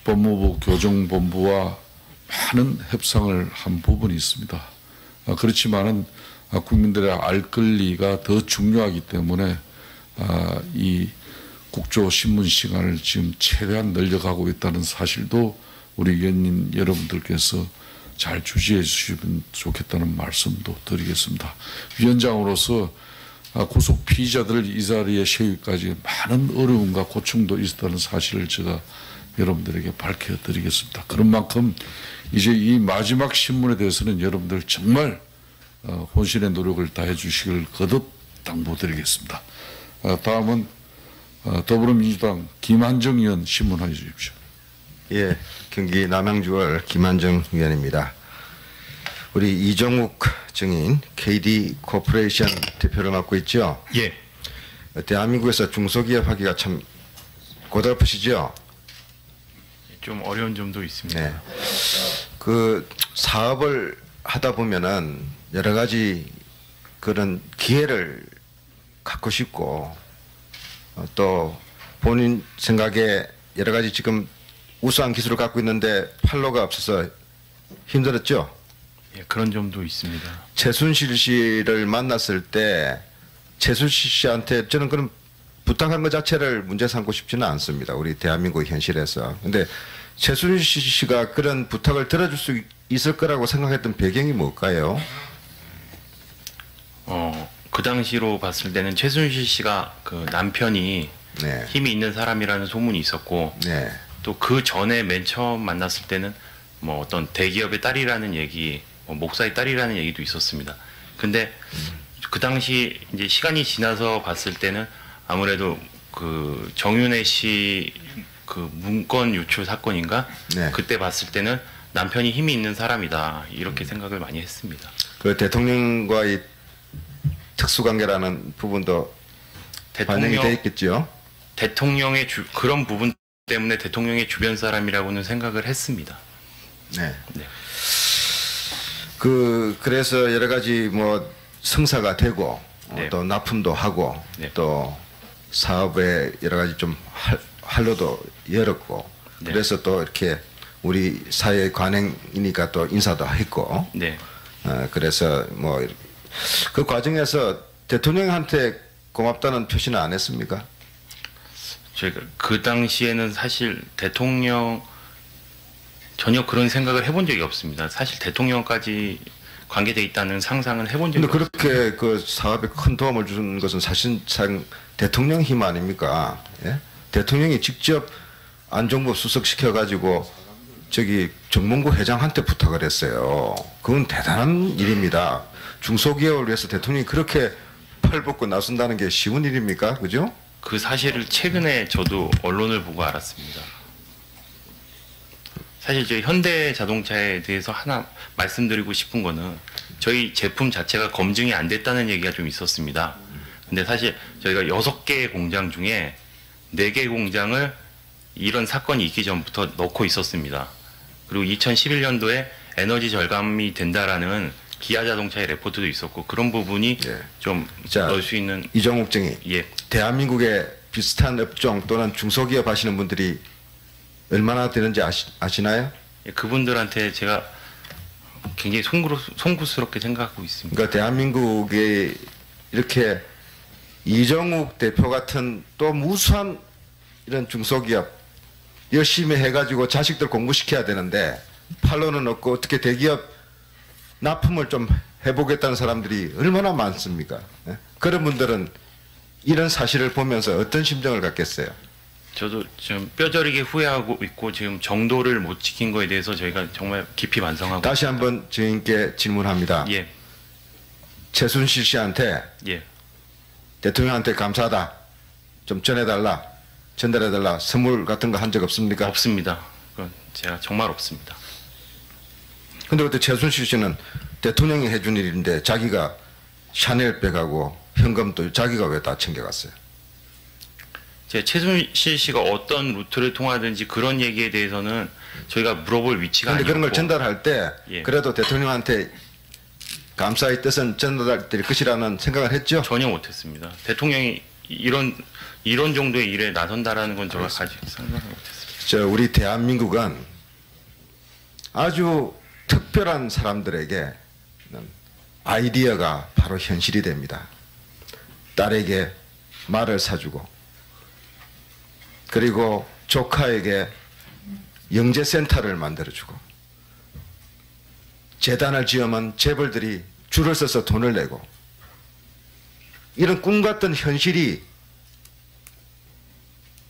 법무부 교정본부와 많은 협상을 한 부분이 있습니다. 그렇지만은 국민들의 알 권리가 더 중요하기 때문에 이 국조신문 시간을 지금 최대한 늘려가고 있다는 사실도 우리 위원님 여러분들께서 잘 주시해 주시면 좋겠다는 말씀도 드리겠습니다. 위원장으로서 구속 피의자들 이 자리에 세우기까지 많은 어려움과 고충도 있었다는 사실을 제가 여러분들에게 밝혀드리겠습니다. 그런 만큼 이제 이 마지막 신문에 대해서는 여러분들 정말 혼신의 노력을 다해 주시길 거듭 당부드리겠습니다. 다음은 더불어민주당 김한정 의원 신문해 주십시오. 예, 경기 남양주월 김한정 의원입니다. 우리 이정욱 증인 KD 코퍼레이션 대표를 맡고 있죠? 예. 대한민국에서 중소기업 하기가 참 고달프시죠? 좀 어려운 점도 있습니다. 네. 그 사업을 하다 보면은 여러 가지 그런 기회를 갖고 싶고 또 본인 생각에 여러 가지 지금 우수한 기술을 갖고 있는데 판로가 없어서 힘들었죠? 예, 그런 점도 있습니다. 최순실 씨를 만났을 때 최순실 씨한테 저는 그런 부탁한 것 자체를 문제 삼고 싶지는 않습니다. 우리 대한민국 현실에서. 근데 최순실 씨가 그런 부탁을 들어줄 수 있을 거라고 생각했던 배경이 뭘까요? 그 당시로 봤을 때는 최순실 씨가 그 남편이 네. 힘이 있는 사람이라는 소문이 있었고 네. 또 그 전에 맨 처음 만났을 때는 뭐 어떤 대기업의 딸이라는 얘기, 목사의 딸이라는 얘기도 있었습니다. 근데 그 당시 이제 시간이 지나서 봤을 때는 아무래도 그 정윤회 씨 그 문건 유출 사건인가? 네. 그때 봤을 때는 남편이 힘이 있는 사람이다 이렇게 생각을 많이 했습니다. 그 대통령과의 특수관계라는 부분도 반영이 돼 있겠죠. 대통령의 그런 부분 때문에 대통령의 주변 사람이라고는 생각을 했습니다. 네. 네. 그래서 여러 가지 뭐 성사가 되고 네. 또 납품도 하고 네. 또 사업에 여러 가지 좀 활로도 열었고 네. 그래서 또 이렇게 우리 사회 관행이니까 또 인사도 했고 네. 그래서 뭐 그 과정에서 대통령한테 고맙다는 표시는 안 했습니까? 제가 그 당시에는 사실 대통령 전혀 그런 생각을 해본 적이 없습니다. 사실 대통령까지 관계돼 있다는 상상은 해본 적이 근데 없습니다. 그렇게 그 사업에 큰 도움을 주는 것은 사실상 대통령 힘 아닙니까? 예? 대통령이 직접 안종범 수석시켜 가지고 저기 정몽구 회장한테 부탁을 했어요. 그건 대단한 일입니다. 중소기업을 위해서 대통령이 그렇게 팔벗고 나선다는 게 쉬운 일입니까? 그죠? 그 사실을 최근에 저도 언론을 보고 알았습니다. 사실 저희 현대자동차에 대해서 하나 말씀드리고 싶은 거는 저희 제품 자체가 검증이 안 됐다는 얘기가 좀 있었습니다. 근데 사실 저희가 6개 공장 중에 4개 공장을 이런 사건이 있기 전부터 넣고 있었습니다. 그리고 2011년도에 에너지 절감이 된다라는 기아 자동차의 레포트도 있었고 그런 부분이 예. 좀 자, 넣을 수 있는 이정욱 증인. 예. 대한민국에 비슷한 업종 또는 중소기업 하시는 분들이 얼마나 되는지 아시나요? 예, 그분들한테 제가 굉장히 송구스럽게 생각하고 있습니다. 그러니까 대한민국에 이렇게 이정욱 대표 같은 또 무수한 이런 중소기업 열심히 해가지고 자식들 공부시켜야 되는데 판로는 없고 어떻게 대기업 납품을 좀 해보겠다는 사람들이 얼마나 많습니까? 예? 그런 분들은 이런 사실을 보면서 어떤 심정을 갖겠어요? 저도 지금 뼈저리게 후회하고 있고 지금 정도를 못 지킨 거에 대해서 저희가 정말 깊이 반성하고 다시 있습니다. 한번 증인께 질문합니다. 예, 최순실 씨한테 예. 대통령한테 감사하다 좀 전달해달라 선물 같은 거 한 적 없습니까? 없습니다. 그건 제가 정말 없습니다. 근데 그때 최순실 씨는 대통령이 해준 일인데 자기가 샤넬백하고 현금도 자기가 왜 다 챙겨갔어요? 제 최순실 씨가 어떤 루트를 통하든지 그런 얘기에 대해서는 저희가 물어볼 위치가 그런데 아니고 그런 걸 전달할 때 예. 그래도 대통령한테 감사의 뜻은 전달될 것이라는 생각을 했죠? 전혀 못했습니다. 대통령이 이런 정도의 일에 나선다라는 건 제가 아직 상상을 못했습니다. 우리 대한민국은 아주 특별한 사람들에게 아이디어가 바로 현실이 됩니다. 딸에게 말을 사주고, 그리고 조카에게 영재센터를 만들어주고, 재단을 지으면 재벌들이 줄을 서서 돈을 내고, 이런 꿈 같은 현실이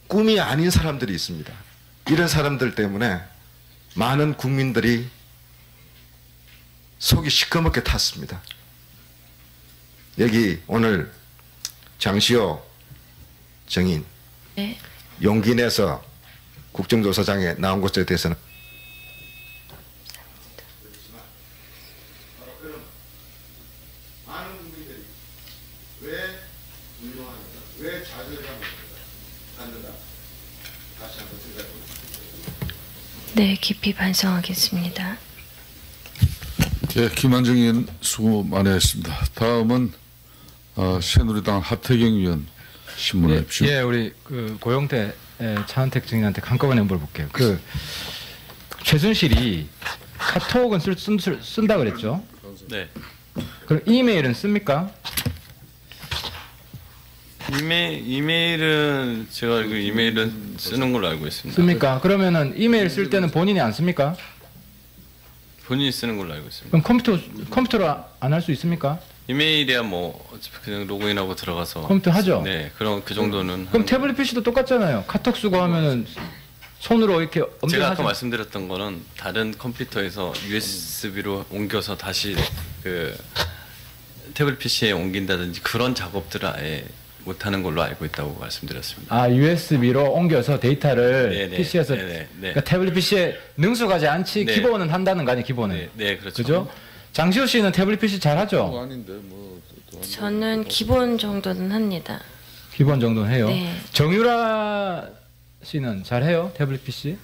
꿈이 아닌 사람들이 있습니다. 이런 사람들 때문에 많은 국민들이 속이 시커멓게 탔습니다. 여기 오늘 장시호 정인 네. 용기 내서 국정조사장에 나온 것에 대해서는 많은 국민들이 왜 운동합니까? 왜 좌절감을 갖는다? 다시 한번 생각해 보겠습니다. 네, 깊이 반성하겠습니다. 예, 김한정 의원 수고 많이 했습니다. 다음은 새누리당 하태경 의원 신문해 주십시오. 예, 우리 그 고영태 차은택 증인한테 한꺼번에 물어볼게요. 그 최순실이 카톡은 쓴다 그랬죠? 네. 그럼 이메일은 씁니까? 이메일은 제가 알고 이메일은 쓰는 걸로 알고 있습니다. 씁니까? 그러면은 이메일 쓸 때는 본인이 안 씁니까? 본인이 쓰는 걸로 알고 있습니다. 그럼 컴퓨터로 안 할 수 있습니까? 이메일이야 뭐 어차피 그냥 로그인하고 들어가서 컴퓨터 하죠? 네, 그럼 그 정도는 그럼 하는 태블릿 PC도 똑같잖아요. 카톡 쓰고 하면은 손으로 이렇게 제가 아까 엄정하죠? 말씀드렸던 거는 다른 컴퓨터에서 USB로 옮겨서 다시 그 태블릿 PC에 옮긴다든지 그런 작업들을 아예 못하는 걸로 알고 있다고 말씀드렸습니다. 아, USB로 옮겨서 데이터를 네네. PC에서 네네. 네. 그러니까 태블릿 PC에 능숙하지 않지 네. 기본은 한다는 거 아니에요, 기본은. 네, 네, 그렇죠. 그죠? 장시호 씨는 태블릿 PC 잘하죠? 아닌데 뭐 저는 기본 정도는 합니다. 기본 정도는 해요. 네. 정유라 씨는 잘해요? 태블릿 PC?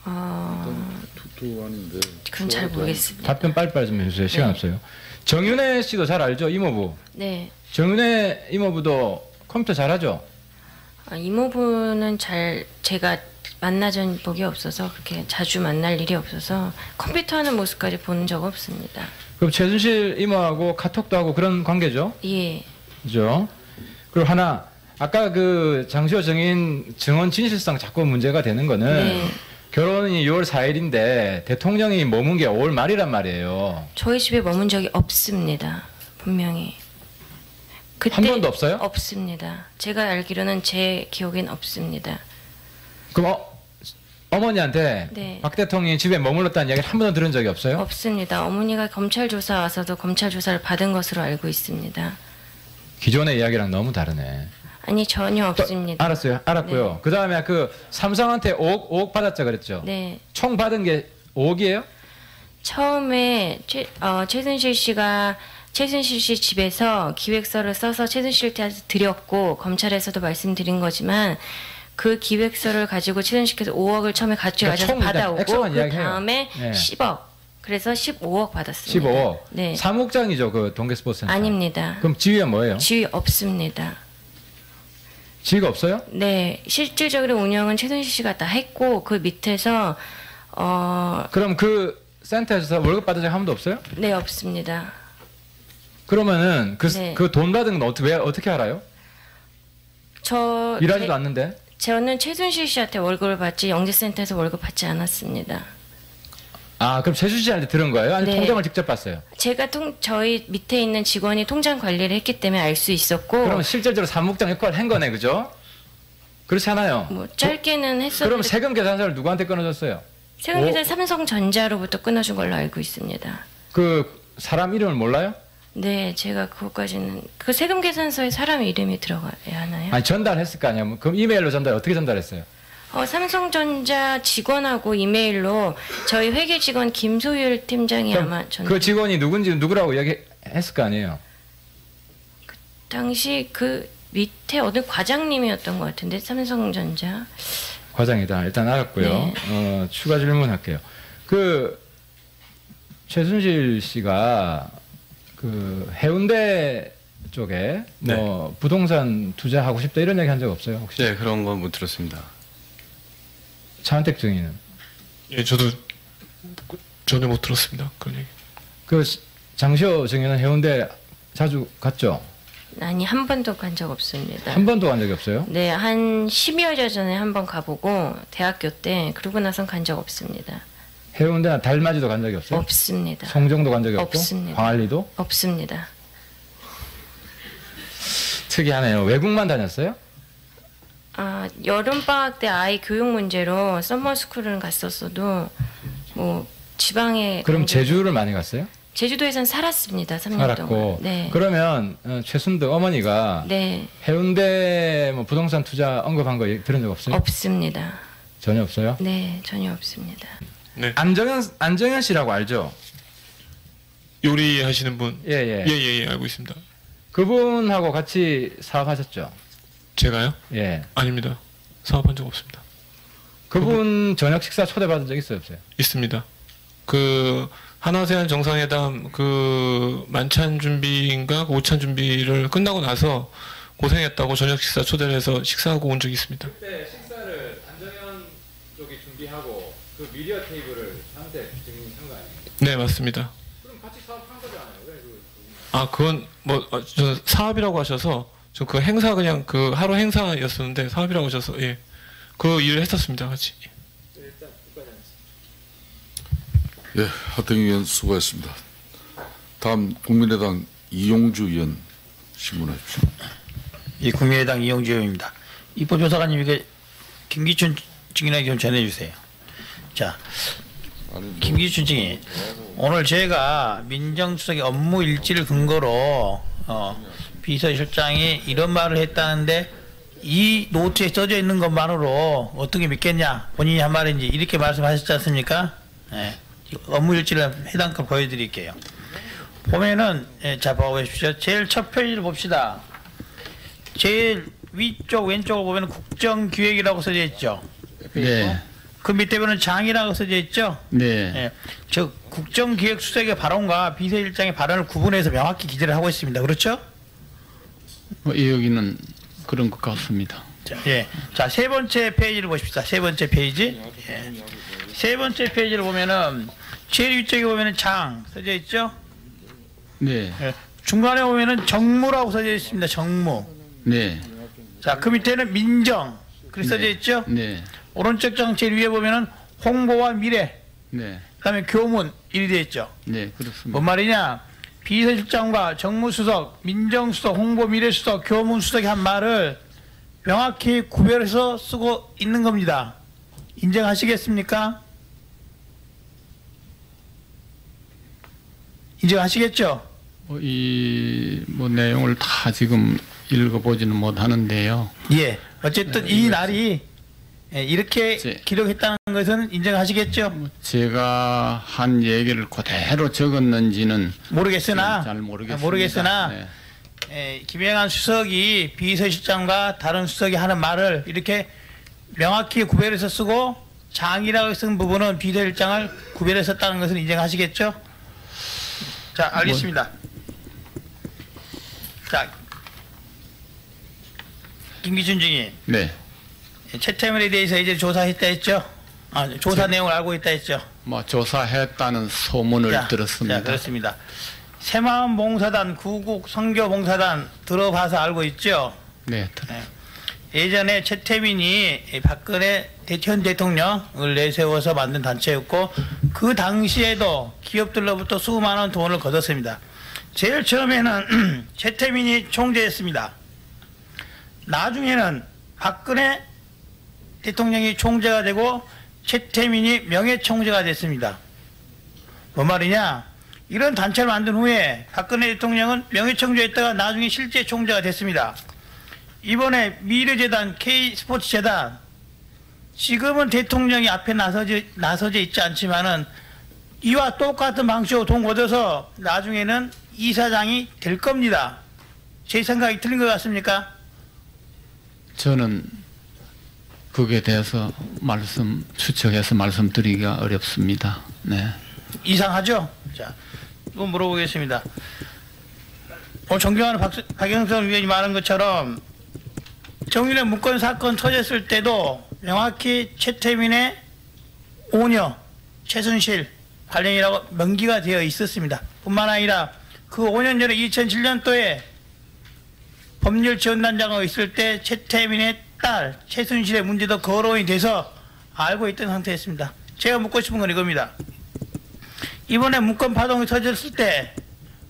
투투 아닌데. 그건 잘 모르겠습니다. 답변 빨리빨리 좀 해주세요. 시간 네. 없어요. 정윤혜 씨도 잘 알죠? 이모부. 네. 정윤혜 이모부도 컴퓨터 잘하죠? 이모부는 제가 만나본 적이 없어서 그렇게 자주 만날 일이 없어서 컴퓨터 하는 모습까지 본 적 없습니다. 그럼 최순실 이모하고 카톡도 하고 그런 관계죠? 예. 그죠? 그리고 하나, 아까 그 장시호 정인 증언 진실성 자꾸 문제가 되는 거는 네. 결혼이 6월 4일인데 대통령이 머문 게 5월 말이란 말이에요. 저희 집에 머문 적이 없습니다. 분명히. 그때 한 번도 없어요? 없습니다. 제가 알기로는 제 기억엔 없습니다. 그럼 어머니한테 네. 박 대통령이 집에 머물렀다는 이야기를 한 번도 들은 적이 없어요? 없습니다. 어머니가 검찰 조사 와서도 검찰 조사를 받은 것으로 알고 있습니다. 기존의 이야기랑 너무 다르네. 아니 전혀 없습니다. 알았어요. 알았고요. 네. 그 다음에 그 삼성한테 5억 받았자 그랬죠? 네. 총 받은 게 5억이에요? 처음에 최순실 씨 집에서 기획서를 써서 최순실한테 드렸고 검찰에서도 말씀드린 거지만 그 기획서를 가지고 최순실께서 5억을 처음에 가져가셔서 그러니까 총 일단 받아오고 액수만 그 이야기해요. 다음에 네. 10억 그래서 15억 받았습니다. 15억. 네. 사무국장이죠, 그 동계스포츠센터. 아닙니다. 그럼 지위가 뭐예요? 지위 없습니다. 지위가 없어요? 네, 실질적으로 운영은 최순실 씨가 다 했고 그 밑에서 그럼 그 센터에서 월급 받은 적 한 번도 없어요? 네 없습니다. 그러면은 네. 그 돈 받은 건 어떻게 알아요? 일하지도 않는데. 저는 최순실 씨한테 월급을 받지 영재센터에서 월급 받지 않았습니다. 아, 그럼 최순실 씨한테 들은 거예요? 아니 네. 통장을 직접 봤어요? 제가 저희 밑에 있는 직원이 통장 관리를 했기 때문에 알 수 있었고 그럼 실질적으로 사무국장 역할을 한 거네, 그죠? 그렇지 않아요? 뭐 짧게는 그럼 했었는데 세금 계산서를 누구한테 끊어줬어요? 세금계산 삼성전자로부터 끊어준 걸로 알고 있습니다. 그 사람 이름을 몰라요? 네, 제가 그것까지는 그 세금계산서에 사람 이름이 들어가야 하나요? 아니 전달했을 거 아니야? 그럼 이메일로 어떻게 전달했어요? 삼성전자 직원하고 이메일로 저희 회계 직원 김소율 팀장이 아마 그 직원이 누구라고 얘기했을 거 아니에요? 당시 그 밑에 어느 과장님이었던 것 같은데 삼성전자. 과장이다. 일단 알았고요. 네. 추가 질문할게요. 그 최순실 씨가 그 해운대 쪽에 뭐 부동산 투자하고 싶다 이런 얘기 한 적 없어요? 혹시? 네, 그런 건 못 들었습니다. 차은택 증인은 예, 저도 전혀 못 들었습니다. 그런 얘기. 그 장시호 증인은 해운대 자주 갔죠? 아니 한 번도 간 적 없습니다. 한 번도 간 적이 없어요? 네, 한 10여 년 전에 한 번 가보고 대학교 때 그러고 나선 간 적 없습니다. 해운대나 달맞이도 간 적이 없어요? 없습니다. 송정도 간 적이 없고? 없습니다. 광안리도? 없습니다. 특이하네요. 외국만 다녔어요? 아, 여름방학 때 아이 교육 문제로 서머스쿨은 갔었어도 뭐 지방에 그럼 간 적- 제주를 많이 갔어요? 제주도에선 살았습니다. 3년 살았고. 동안. 네. 그러면 최순득 어머니가 네. 해운대 뭐 부동산 투자 언급한 거 들은 적 없어요? 없습니다. 전혀 없어요? 네, 전혀 없습니다. 네. 안정현 씨라고 알죠? 요리하시는 분. 예, 예. 예, 알고 있습니다. 그분하고 같이 사업하셨죠? 제가요? 예. 아닙니다. 사업한 적 없습니다. 그분 저녁 식사 초대받은 적 있어요, 없어요? 있습니다. 그 한아세안 정상회담 그 만찬 준비인가 그 오찬 준비를 끝나고 나서 고생했다고 저녁 식사 초대를 해서 식사하고 온 적이 있습니다. 그때 식사를 안정현 쪽이 준비하고 그 미디어 테이블을 한테 증인한 거 아니에요? 네, 맞습니다. 그럼 같이 사업한 거잖아요. 왜 아, 그건 뭐 저 사업이라고 하셔서 저 그 행사 그냥 그 하루 행사였었는데 사업이라고 하셔서 예. 그 일을 했었습니다, 같이. 일단 끝까지 예, 하태경 의원 수고했습니다. 다음 국민의당 이용주 의원 신문해 주십시오. 이 국민의당 이용주 의원입니다. 입법조사관님 이게 김기춘 증인에게 좀 전해주세요. 자, 김기춘 증인, 오늘 제가 민정수석의 업무 일지를 근거로 비서실장이 이런 말을 했다는데 이 노트에 써져 있는 것만으로 어떻게 믿겠냐, 본인이 한 말인지 이렇게 말씀하셨지 않습니까? 예, 업무 일지를 해당껏 보여드릴게요. 보면은 자 보십시오. 제일 첫 페이지를 봅시다. 제일 위쪽 왼쪽을 보면 국정기획이라고 써져 있죠. 네. 그 밑에 보면 장이라고 써져 있죠. 네. 예, 저 국정기획수석의 발언과 비서실장의 발언을 구분해서 명확히 기재를 하고 있습니다. 그렇죠? 여기는 그런 것 같습니다. 자, 예. 자, 세 번째 페이지를 보십시다. 세 번째 페이지. 예. 세 번째 페이지를 보면은 제일 위쪽에 보면은 장 써져 있죠. 네. 예. 중간에 보면은 정무라고 써져 있습니다. 정무. 네. 자, 그 밑에는 민정. 그렇게 써져 있죠. 네. 오른쪽 장 제일 위에 보면은 홍보와 미래. 네. 그다음에 교문 이리 되어 있죠. 네. 그렇습니다. 뭔 말이냐? 비서실장과 정무수석, 민정수석, 홍보미래수석, 교문수석이 한 말을 명확히 구별해서 쓰고 있는 겁니다. 인정하시겠습니까? 인정하시겠죠? 뭐 내용을 다 지금 읽어보지는 못하는데요. 예. 어쨌든 이 날이 이렇게 기록했다는 것은 인정하시겠죠? 제가 한 얘기를 그대로 적었는지는 모르겠으나 잘 모르겠습니다. 모르겠으나 네. 김영한 수석이 비서실장과 다른 수석이 하는 말을 이렇게 명확히 구별해서 쓰고 장이라고 쓴 부분은 비서실장을 구별해서 썼다는 것은 인정하시겠죠? 자, 알겠습니다. 자, 김기춘 증인. 네. 채태민에 대해서 이제 조사했다 했죠? 조사 내용을 알고 있다 했죠? 뭐 조사했다는 소문을 들었습니다. 자, 그렇습니다. 새마음 봉사단, 구국 선교 봉사단 들어봐서 알고 있죠? 네. 예전에 최태민이 박근혜 현 대통령을 내세워서 만든 단체였고 그 당시에도 기업들로부터 수많은 돈을 거뒀습니다. 제일 처음에는 최태민이 총재였습니다. 나중에는 박근혜 대통령이 총재가 되고 최태민이 명예총재가 됐습니다. 뭔 말이냐? 이런 단체를 만든 후에 박근혜 대통령은 명예총재였다가 나중에 실제 총재가 됐습니다. 이번에 미래재단, K스포츠재단 지금은 대통령이 앞에 나서져 있지 않지만은 이와 똑같은 방식으로 돈 걷어서 나중에는 이사장이 될 겁니다. 제 생각이 틀린 것 같습니까? 저는 그게 대해서 추측해서 말씀드리기가 어렵습니다. 네. 이상하죠? 자, 또 물어보겠습니다. 오늘 존경하는 박영선 위원이 말한 것처럼 정윤회 문건 사건 터졌을 때도 명확히 최태민의 오녀 최순실 관련이라고 명기가 되어 있었습니다. 뿐만 아니라 그 5년 전에 2007년도에 법률지원단장으로 있을 때 최태민의 딸 최순실의 문제도 거론이 돼서 알고 있던 상태였습니다. 제가 묻고 싶은 건 이겁니다. 이번에 문건 파동이 터졌을 때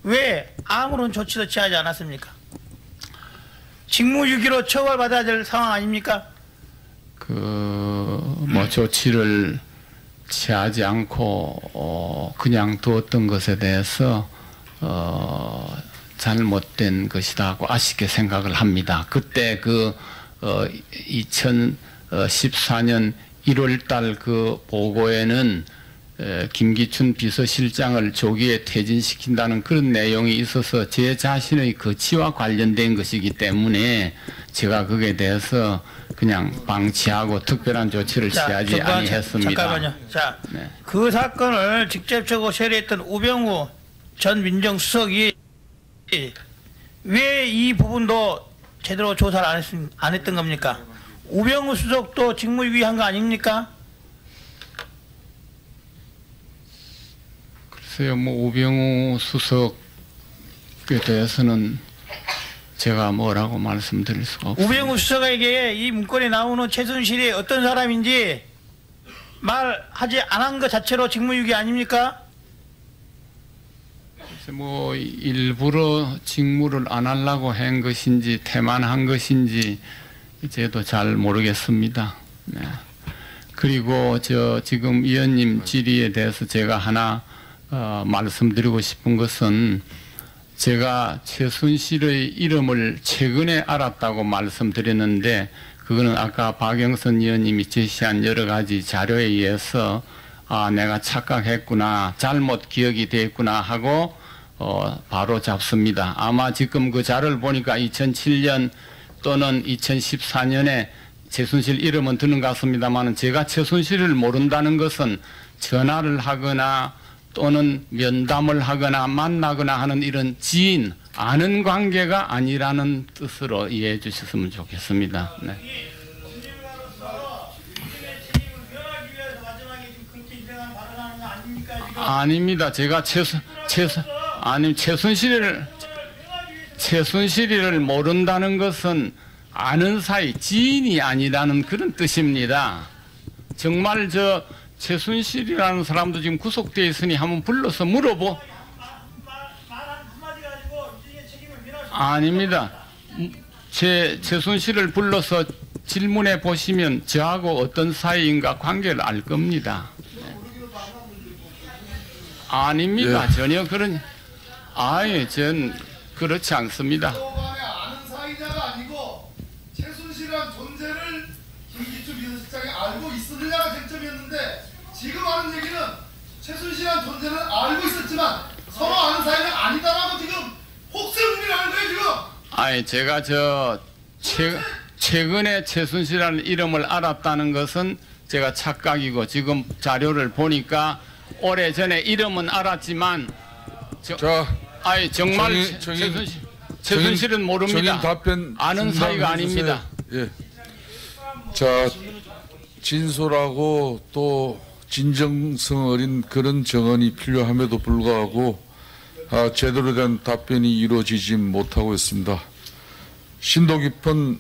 왜 아무런 조치도 취하지 않았습니까? 직무유기로 처벌받아야 될 상황 아닙니까? 뭐 조치를 취하지 않고 그냥 두었던 것에 대해서 잘못된 것이다고 아쉽게 생각을 합니다. 그때 2014년 1월달 그 보고에는 김기춘 비서실장을 조기에 퇴진시킨다는 그런 내용이 있어서 제 자신의 거취와 관련된 것이기 때문에 제가 거기에 대해서 그냥 방치하고 특별한 조치를 취하지 아니했습니다. 잠깐만요. 자, 네. 그 사건을 직접적으로 처리했던 우병우 전 민정수석이 왜 이 부분도 제대로 조사를 안 했던 겁니까? 우병우 수석도 직무유기한 거 아닙니까? 글쎄요, 뭐 우병우 수석에 대해서는 제가 뭐라고 말씀드릴 수가 없습니다. 우병우 수석에게 이 문건에 나오는 최순실이 어떤 사람인지 말하지 않은 것 자체로 직무유기 아닙니까? 뭐 일부러 직무를 안 하려고 한 것인지 태만한 것인지 저도 잘 모르겠습니다. 네. 그리고 지금 위원님 질의에 대해서 제가 하나 말씀드리고 싶은 것은 제가 최순실의 이름을 최근에 알았다고 말씀드렸는데 그거는 아까 박영선 의원님이 제시한 여러 가지 자료에 의해서 내가 착각했구나, 잘못 기억이 됐구나 하고 바로 잡습니다. 아마 지금 그 자료를 보니까 2007년 또는 2014년에 최순실 이름은 드는 것 같습니다만 제가 최순실을 모른다는 것은 전화를 하거나 또는 면담을 하거나 만나거나 하는 이런 지인, 아는 관계가 아니라는 뜻으로 이해해 주셨으면 좋겠습니다. 네. 아닙니다. 제가 최순실을 모른다는 것은 아는 사이, 지인이 아니라는 그런 뜻입니다. 정말 최순실이라는 사람도 지금 구속되어 있으니 한번 불러서 물어보. 아닙니다. 최순실을 불러서 질문해 보시면 저하고 어떤 사이인가 관계를 알 겁니다. 아닙니다. 전혀 그런. 전 그렇지 않습니다. 아는 사이냐가 아니고 최순실이란 존재를 김기춘 비서실장이 알고 있었느냐가 쟁점이었는데 지금 하는 얘기는 최순실이란 존재는 알고 있었지만 서로 아는 사이는 아니다라고 지금 혹세무민하는 거예요 지금. 제가 최근에 최순실이라는 이름을 알았다는 것은 제가 착각이고 지금 자료를 보니까 오래전에 이름은 알았지만 정말 최순실은 모릅니다. 답변 아는 사이가 아닙니다. 예. 자, 진솔하고 또 진정성 어린 그런 정언이 필요함에도 불구하고 제대로 된 답변이 이루어지지 못하고 있습니다. 심도 깊은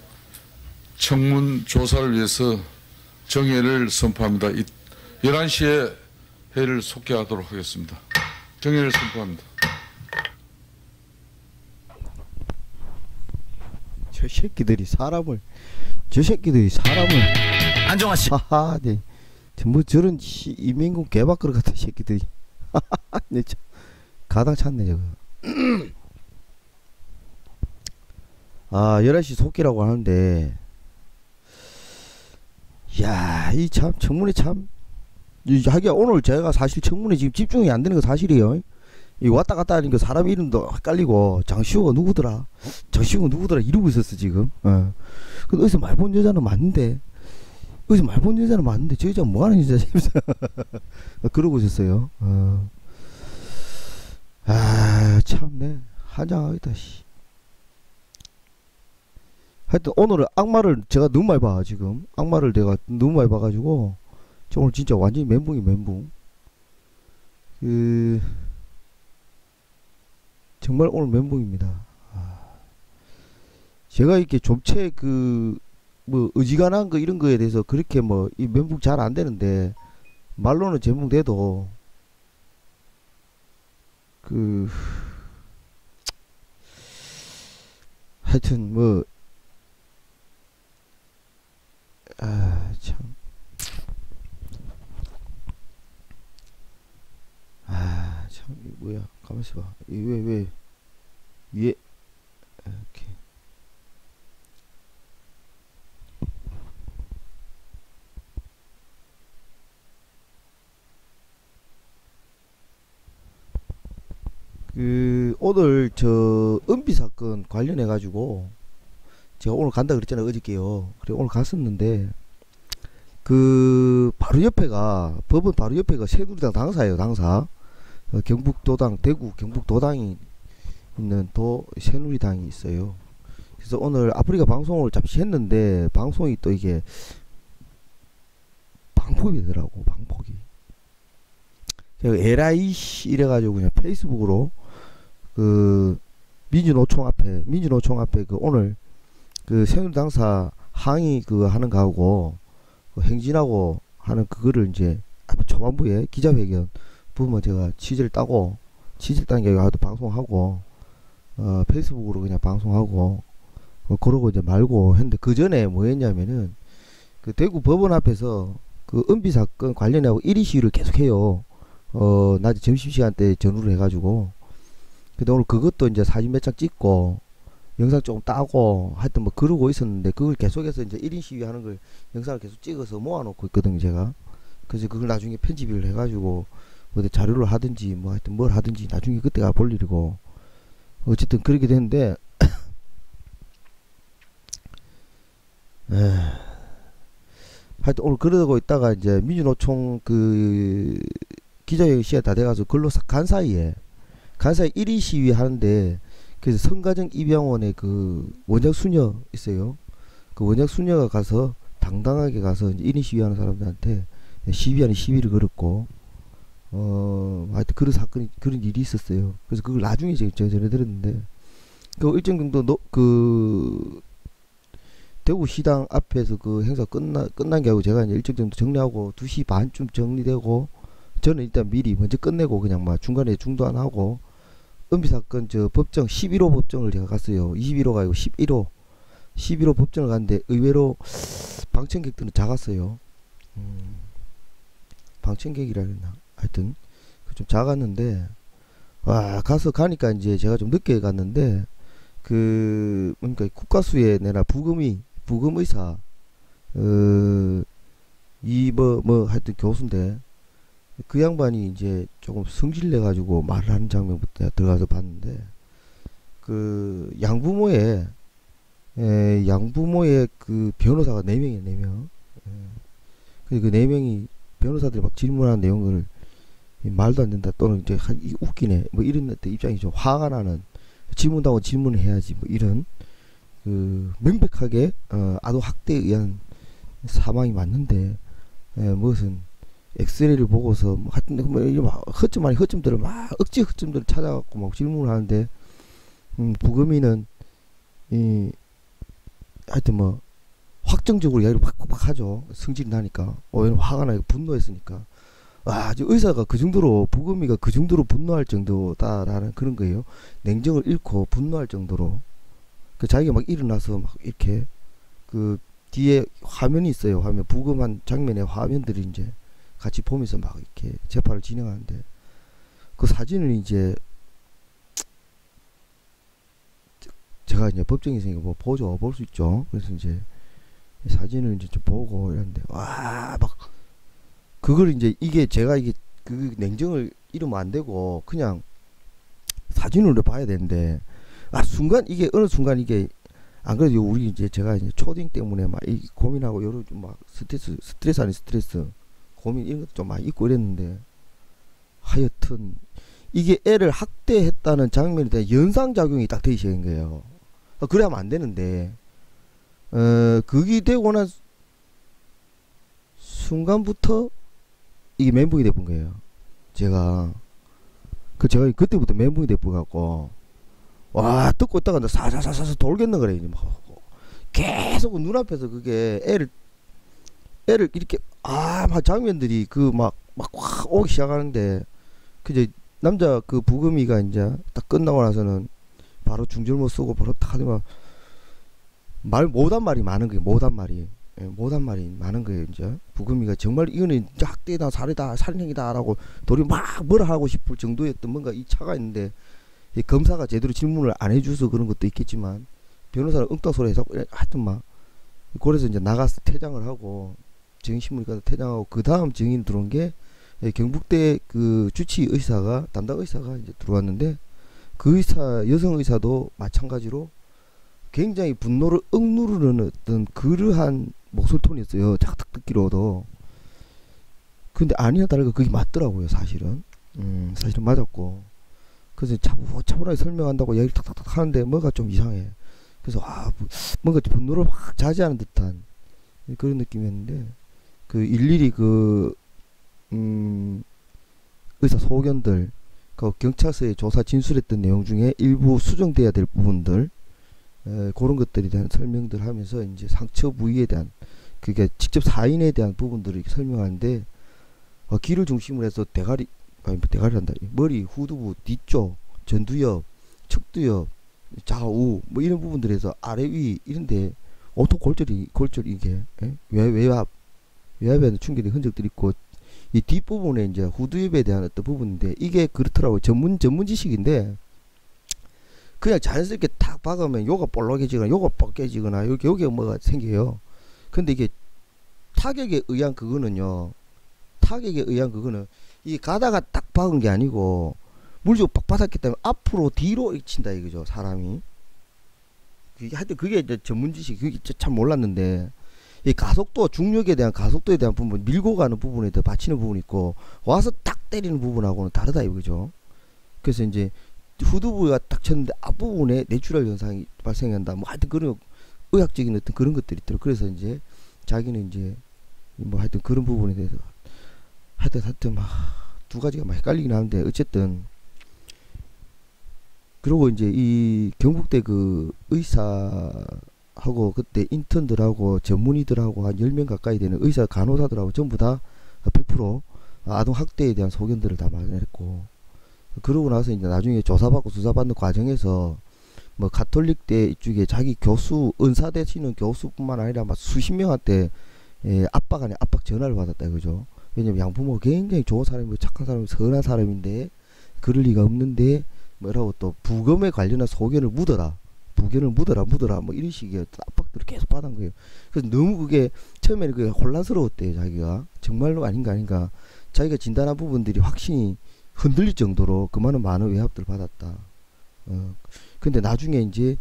청문 조사를 위해서 정회를 선포합니다. 11시에 회의를 속개하도록 하겠습니다. 정회를 선포합니다. 저 새끼들이 사람을 안정환 씨. 하하, 네. 뭐 저런 이민국 개밥그릇 같은 새끼들이. 네, 가당 찼네 저거. 11시 속기라고 하는데, 야, 이 참 청문회 참. 하기야 오늘 제가 사실 청문회 지금 집중이 안 되는 거 사실이에요. 이 왔다 갔다 하니까 사람 이름도 헷갈리고 장시호가 누구더라 이러고 있었어 지금. 근데 어디서 말 본 여자는 맞는데 저 여자 뭐하는 여자지? 그러고 있었어요. 참네 한장하겠다. 하여튼 오늘은 악마를 제가 너무 많이 봐. 지금 악마를 내가 너무 많이 봐가지고 저 오늘 진짜 완전히 멘붕이 멘붕. 정말 오늘 멘붕입니다. 제가 이렇게 좀채 뭐 어지간한 거 이런 거에 대해서 그렇게 뭐 이 멘붕 잘 안 되는데 말로는 멘붕돼도 하여튼 뭐 참. 참, 이거 뭐야. 가만있어 봐. 왜, 위에, 이렇게. 오늘 저 은비 사건 관련해가지고 제가 오늘 간다 그랬잖아요. 어저께요. 그래, 오늘 갔었는데, 바로 옆에가, 법원 바로 옆에가 새누리당 당사예요, 당사. 경북도당, 대구 경북도당이 있는 새누리당이 있어요. 그래서 오늘 아프리카 방송을 잠시 했는데, 방송이 또 이게, 방폭이 되더라고, 방폭이. 에라이, 이래가지고 그냥 페이스북으로, 민주노총 앞에 오늘, 새누리당사 항의 하는 거하고, 행진하고 하는 그거를 이제 초반부에 기자회견 부분 제가 취재를 따고 취재를 딴 게 아니라 방송하고 페이스북으로 그냥 방송하고 그러고 이제 말고 했는데 그 전에 뭐 했냐면은 대구 법원 앞에서 은비 사건 관련하고 1위 시위를 계속해요. 낮에 점심시간 때 전후를 해가지고 근데 오늘 그것도 이제 사진 몇 장 찍고 영상 조금 따고 하여튼 뭐 그러고 있었는데 그걸 계속해서 이제 1인 시위하는 걸 영상을 계속 찍어서 모아놓고 있거든요 제가. 그래서 그걸 나중에 편집을 해가지고 어디 자료를 하든지 뭐 하여튼 뭘 하든지 나중에 그때가 볼 일이고 어쨌든 그렇게 됐는데 하여튼 오늘 그러고 있다가 이제 민주노총 기자회견 시간 다 돼가서 글로 간 사이에 1인 시위 하는데 그래서 성가정 입양원에 원작 수녀 있어요. 그 원작 수녀가 가서 당당하게 가서 1인 시위하는 사람들한테 시비 아닌 시비를 걸었고 하여튼 그런 일이 있었어요. 그래서 그걸 나중에 제가 전해 들었는데 일정 정도 대구 시당 앞에서 행사 끝난 게 아니고 제가 이제 일정 정도 정리하고 2시 반쯤 정리되고 저는 일단 미리 먼저 끝내고 그냥 막 중간에 중도 안 하고 은비 사건 법정 11호 법정을 제가 갔어요. 21호가 아니고 11호 법정을 갔는데 의외로 방청객들은 작았어요. 방청객이라 했나 하여튼 좀 작았는데 가니까 이제 제가 좀 늦게 갔는데 그러니까 국가수에 내나 부검의사 하여튼 교수인데 그 양반이 이제 조금 성질내 가지고 말을 하는 장면부터 들어가서 봤는데 양부모의 변호사가 4명이에요. 4명. 그 4명이 변호사들이 막 질문하는 내용을 말도 안 된다 또는 이제 웃기네 뭐 이런 입장이 좀 화가 나는 질문다고 질문을 해야지 뭐 이런 명백하게 아동 학대에 의한 사망이 맞는데 무슨 엑스레이를 보고서 뭐 하여튼 허점들을 막 억지 허점들을 찾아갖고 막 질문을 하는데 부검이는 하여튼 뭐 확정적으로 이야기를 막 하죠. 성질이 나니까 왜냐면 화가 나고 분노했으니까 의사가 그 정도로 부검이가 그 정도로 분노할 정도다라는 그런 거예요. 냉정을 잃고 분노할 정도로 자기가 막 일어나서 막 이렇게 뒤에 화면이 있어요. 화면 부검한 장면의 화면들이 이제 같이 보면서 막 이렇게 재판을 진행하는데 그 사진을 이제 제가 이제 법정에서 뭐 보죠. 볼 수 있죠. 그래서 이제 사진을 이제 좀 보고 이랬는데 막 그걸 이제 제가 냉정을 잃으면 안 되고 그냥 사진으로 봐야 되는데 순간 어느 순간 안 그래도 우리 이제 제가 이제 초딩 때문에 막 고민하고 여러 좀 막 스트레스 아닌 스트레스 고민 이런 것도 좀 많이 있고 이랬는데 하여튼 이게 애를 학대했다는 장면에 대한 연상작용이 딱 되기 시작한 거예요. 그래 하면 안 되는데 그게 되고 난 순간부터 이게 멘붕이 돼본 거예요. 제가 그때부터 멘붕이 돼본 갖고 와 듣고 있다가 사사사사 돌겠는 거래. 이제 막 계속 눈앞에서 그게 애를 이렇게 막 장면들이 그 막 확 오기 시작하는데 그제 남자 그 부금이가 이제 딱 끝나고 나서는 바로 중절모 쓰고 바로 딱 하더만 말 못한 말이 많은 거예요. 못한 말이 많은 거예요. 이제 부금이가 정말 이거는 이제 학대다 살인행위다라고 도리 막 뭐라 하고 싶을 정도였던 뭔가 이 차가 있는데 이 검사가 제대로 질문을 안 해줘서 그런 것도 있겠지만 변호사는 엉뚱한 소리 해서 하여튼 막 그래서 이제 나가서 퇴장을 하고 증인신문이 퇴장하고 그 다음 증인 들어온 게 경북대 그 주치 의사가 담당 의사가 이제 들어왔는데 그 의사 여성 의사도 마찬가지로 굉장히 분노를 억누르는 어떤 그러한 목소리 톤이었어요. 딱 듣기로도. 근데 아니나 다를까 그게 맞더라고요. 사실은 맞았고. 그래서 차분하게 설명한다고 얘기를 탁탁탁 하는데 뭐가 좀 이상해. 그래서 뭔가 분노를 확 자제하는 듯한 그런 느낌이었는데 그 일일이 그 의사 소견들 그 경찰서에 조사 진술했던 내용 중에 일부 수정돼야 될 부분들 그런 것들에 대한 설명들 하면서 이제 상처 부위에 대한 그게 직접 사인에 대한 부분들을 이렇게 설명하는데 귀를 중심으로 해서 대가리란다. 머리, 후두부, 뒤쪽, 전두엽, 척두엽, 좌우 뭐 이런 부분들에서 아래 위 이런데 온통 골절이 이게 외압에 대한 충격의 흔적들이 있고 이 뒷부분에 이제 후두엽에 대한 어떤 부분인데 이게 그렇더라고요. 전문 지식인데 그냥 자연스럽게 탁 박으면 요가 볼록해지거나 요가 벗겨지거나 여기에 뭐가 생겨요. 근데 이게 타격에 의한 그거는 이 가다가 딱 박은 게 아니고 물주고 빡 받았기 때문에 앞으로 뒤로 친다 이거죠. 사람이. 하여튼 그게 이제 전문 지식 그게 참 몰랐는데 이 가속도 중력에 대한 가속도에 대한 부분 밀고 가는 부분에 더 받치는 부분이 있고 와서 딱 때리는 부분하고는 다르다 이거죠. 그래서 이제 후두부가 딱 쳤는데 앞부분에 내추럴 현상이 발생한다. 뭐 하여튼 그런 의학적인 어떤 그런 것들이 있더라고요. 그래서 이제 자기는 이제 뭐 하여튼 그런 부분에 대해서 하여튼 막 두 가지가 막 헷갈리긴 하는데 어쨌든 그리고 이제 이 경북대 그 의사하고 그때 인턴들하고 전문의들하고 한 10명 가까이 되는 의사 간호사들하고 전부 다 100% 아동 학대에 대한 소견들을 다 말했고 그러고 나서 이제 나중에 조사받고 수사받는 과정에서 뭐 가톨릭대 이쪽에 자기 교수 은사 되시는 교수뿐만 아니라 막 수십 명한테 압박 아니 압박 전화를 받았다 이거죠. 왜냐면 양부모가 굉장히 좋은 사람이고 착한 사람이고 선한 사람인데 그럴 리가 없는데 뭐라고 또 부검에 관련한 소견을 묻어라 뭐 이런 식의 압박들을 계속 받은 거예요. 그래서 너무 그게 처음에는 그게 혼란스러웠대요. 자기가 정말로 아닌가 자기가 진단한 부분들이 확신이 흔들릴 정도로 그만한 많은 외압들을 받았다. 근데 나중에 이제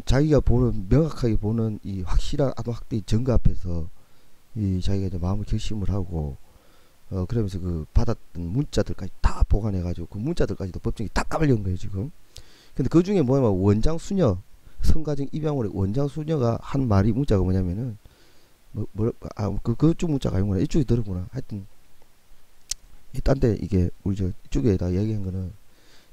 자기가 명확하게 보는 이 확실한 아동학대의 증거 앞에서 이 자기가 이제 마음을 결심을 하고 그러면서 그 받았던 문자들까지 다 보관해가지고 그 문자들까지도 법정에 다 까발려온 거예요 지금. 근데 그 중에 뭐냐면 원장 수녀 성가정 입양원의 원장 수녀가 한 말이 문자가 뭐냐면은 그쪽 문자가 아니구나 이쪽에 들었구나. 하여튼 딴 데 이게 우리 저 이쪽에다 얘기한 거는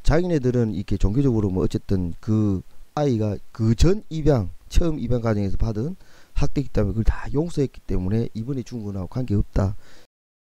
자기네들은 이렇게 종교적으로 뭐 어쨌든 그 아이가 그 전 입양 처음 입양 과정에서 받은 학대이기 때문에 그걸 다 용서했기 때문에 이번에 죽은 거하고 관계없다.